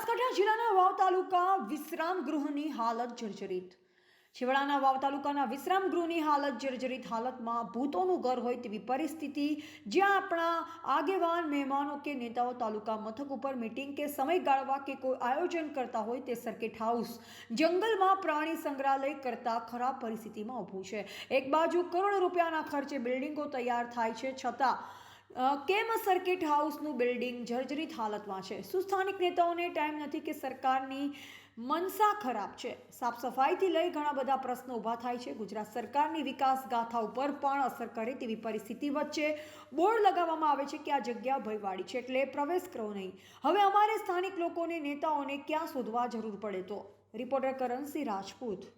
બનાસકાંઠા જિલ્લાના વાવ તાલુકા વિશ્રામ ગૃહની હાલત જર્જરિત। છેવાડાના વાવ તાલુકાના વિશ્રામ ગૃહની હાલત જર્જરિત હાલતમાં ભૂતોનું ઘર હોય તેવી પરિસ્થિતિ, જ્યાં આપણા આગેવાન મહેમાનો કે નેતાઓ તાલુકા મથક ઉપર મીટિંગ કે સમય ગાળવા કે કોઈ આયોજન કરતા હોય તે સર્કિટ હાઉસ જંગલમાં પ્રાણી સંગ્રહાલય કરતા ખરાબ પરિસ્થિતિમાં ઊભું છે। એક બાજુ કરોડો રૂપિયાના ખર્ચે બિલ્ડિંગો તૈયાર થાય છે, છતાં કેમ સર્કિટ હાઉસનું બિલ્ડિંગ જર્જરિત હાલતમાં છે? શું સ્થાનિક નેતાઓને ટાઈમ નથી કે સરકારની મનસા ખરાબ છે? સાફ સફાઈથી લઈ ઘણા બધા પ્રશ્નો ઊભા થાય છે। ગુજરાત સરકારની વિકાસ ગાથા ઉપર પણ અસર કરે તેવી પરિસ્થિતિ વચ્ચે બોર્ડ લગાવવામાં આવે છે કે આ જગ્યા ભયવાળી છે, એટલે પ્રવેશ કરો નહીં। હવે અમારે સ્થાનિક લોકોને નેતાઓને ક્યાં શોધવા જરૂર પડે? તો રિપોર્ટર કરણસિંહ રાજપૂત।